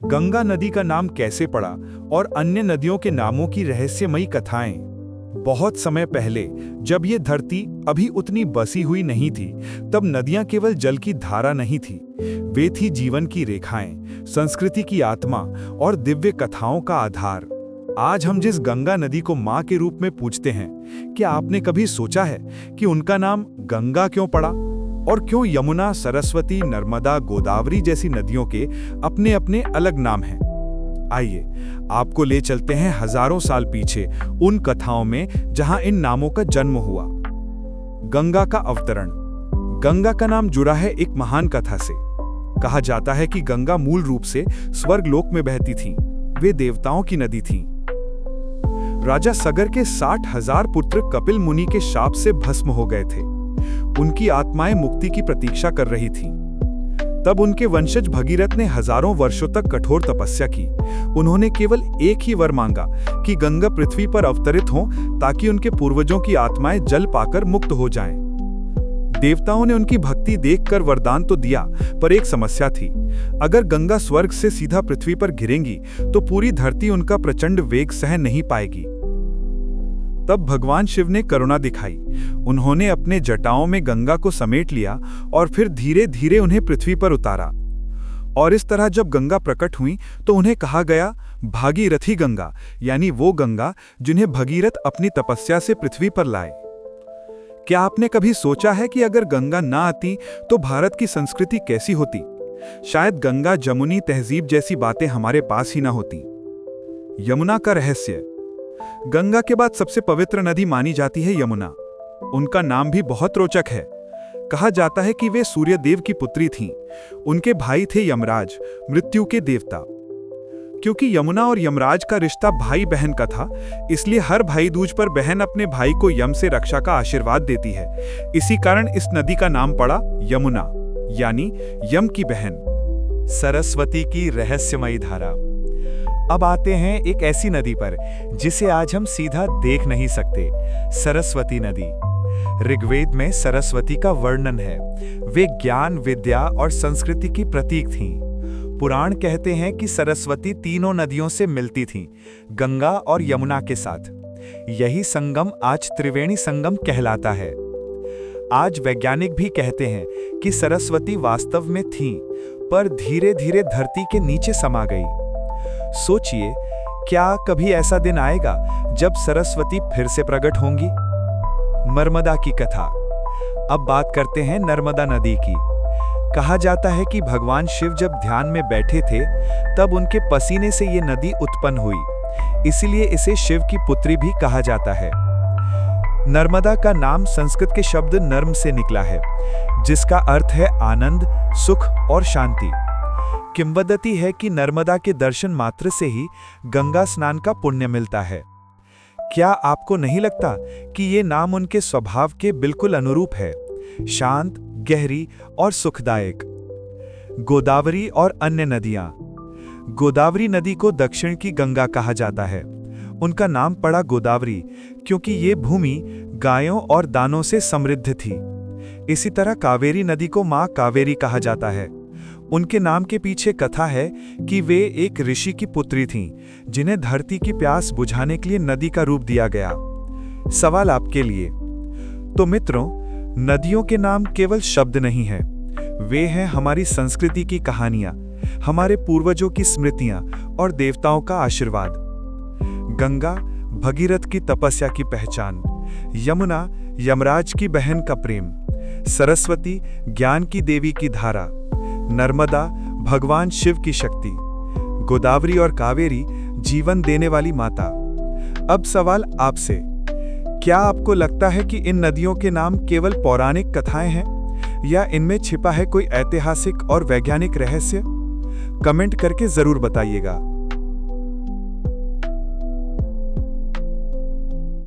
गंगा नदी का नाम कैसे पड़ा और अन्य नदियों के नामों की रहस्यमयी कथाएं। बहुत समय पहले, जब ये धरती अभी उतनी बसी हुई नहीं थी, तब नदियां केवल जल की धारा नहीं थी। वे थी जीवन की रेखाएं, संस्कृति की आत्मा और दिव्य कथाओं का आधार। आज हम जिस गंगा नदी को माँ के रूप में पूजते हैं, क्या आपने कभी सोचा है कि उनका नाम गंगा क्यों पड़ा? और क्यों यमुना, सरस्वती, नर्मदा, गोदावरी जैसी नदियों के अपने अपने अलग नाम हैं? आइए, आपको ले चलते हैं हजारों साल पीछे उन कथाओं में जहां इन नामों का जन्म हुआ। गंगा का अवतरण। गंगा का नाम जुड़ा है एक महान कथा से। कहा जाता है कि गंगा मूल रूप से स्वर्गलोक में बहती थी। वे देवताओं की नदी थी। राजा सगर के 60,000 पुत्र कपिल मुनि के शाप से भस्म हो गए थे। उनकी आत्माएं मुक्ति की प्रतीक्षा कर रही थीं। तब उनके वंशज भगीरथ ने हजारों वर्षों तक कठोर तपस्या की। उन्होंने केवल एक ही वर मांगा कि गंगा पृथ्वी पर अवतरित हो, ताकि उनके पूर्वजों की आत्माएं जल पाकर मुक्त हो जाएं। देवताओं ने उनकी भक्ति देखकर वरदान तो दिया, पर एक समस्या थी। अगर गंगा स्वर्ग से सीधा पृथ्वी पर गिरेंगी तो पूरी धरती उनका प्रचंड वेग सह नहीं पाएगी। तब भगवान शिव ने करुणा दिखाई। उन्होंने अपने जटाओं में गंगा को समेट लिया और फिर धीरे धीरे उन्हें पृथ्वी पर उतारा। और इस तरह जब गंगा प्रकट हुई तो उन्हें कहा गया भागीरथी गंगा, यानी वो गंगा जिन्हें भगीरथ अपनी तपस्या से पृथ्वी पर लाए। क्या आपने कभी सोचा है कि अगर गंगा ना आती तो भारत की संस्कृति कैसी होती? शायद गंगा जमुनी तहजीब जैसी बातें हमारे पास ही ना होती। यमुना का रहस्य। गंगा के बाद सबसे पवित्र नदी मानी जाती है यमुना। उनका नाम भी बहुत रोचक है। कहा जाता है कि वे सूर्य देव की पुत्री थीं। उनके भाई थे यमराज, मृत्यु के देवता। क्योंकि यमुना और यमराज का रिश्ता भाई बहन का था, इसलिए हर भाई दूज पर बहन अपने भाई को यम से रक्षा का आशीर्वाद देती है। इसी कारण इस नदी का नाम पड़ा यमुना, यानी यम की बहन। सरस्वती की रहस्यमयी धारा। अब आते हैं एक ऐसी नदी पर जिसे आज हम सीधा देख नहीं सकते, सरस्वती नदी। ऋग्वेद में सरस्वती का वर्णन है। वे ज्ञान, विद्या और संस्कृति की प्रतीक थीं। पुराण कहते हैं कि सरस्वती तीनों नदियों से मिलती थीं, गंगा और यमुना के साथ। यही संगम आज त्रिवेणी संगम कहलाता है। आज वैज्ञानिक भी कहते हैं कि सरस्वती वास्तव में थीं, पर धीरे धीरे धरती के नीचे समा गई। सोचिए, क्या कभी ऐसा दिन आएगा जब सरस्वती फिर से प्रकट होंगी? नर्मदा की कथा। अब बात करते हैं नर्मदा नदी की। कहा जाता है कि भगवान शिव जब ध्यान में बैठे थे, तब उनके पसीने से ये नदी उत्पन्न हुई। इसीलिए इसे शिव की पुत्री भी कहा जाता है। नर्मदा का नाम संस्कृत के शब्द नर्म से निकला है, जिसका अर्थ है आनंद, सुख और शांति। किंवदंती है कि नर्मदा के दर्शन मात्र से ही गंगा स्नान का पुण्य मिलता है। क्या आपको नहीं लगता कि ये नाम उनके स्वभाव के बिल्कुल अनुरूप है? शांत, गहरी और सुखदायक। गोदावरी और अन्य नदियां। गोदावरी नदी को दक्षिण की गंगा कहा जाता है। उनका नाम पड़ा गोदावरी क्योंकि ये भूमि गायों और दानों से समृद्ध थी। इसी तरह कावेरी नदी को मां कावेरी कहा जाता है। उनके नाम के पीछे कथा है कि वे एक ऋषि की पुत्री थीं, जिन्हें धरती की प्यास बुझाने के लिए नदी का रूप दिया गया। सवाल आपके लिए। तो मित्रों, नदियों के नाम केवल शब्द नहीं हैं, वे हैं हमारी संस्कृति की कहानियां, हमारे पूर्वजों की स्मृतियां और देवताओं का आशीर्वाद। गंगा भगीरथ की तपस्या की पहचान, यमुना यमराज की बहन का प्रेम, सरस्वती ज्ञान की देवी की धारा, नर्मदा भगवान शिव की शक्ति, गोदावरी और कावेरी जीवन देने वाली माता। अब सवाल आपसे, क्या आपको लगता है कि इन नदियों के नाम केवल पौराणिक कथाएं हैं, या इनमें छिपा है कोई ऐतिहासिक और वैज्ञानिक रहस्य? कमेंट करके जरूर बताइएगा।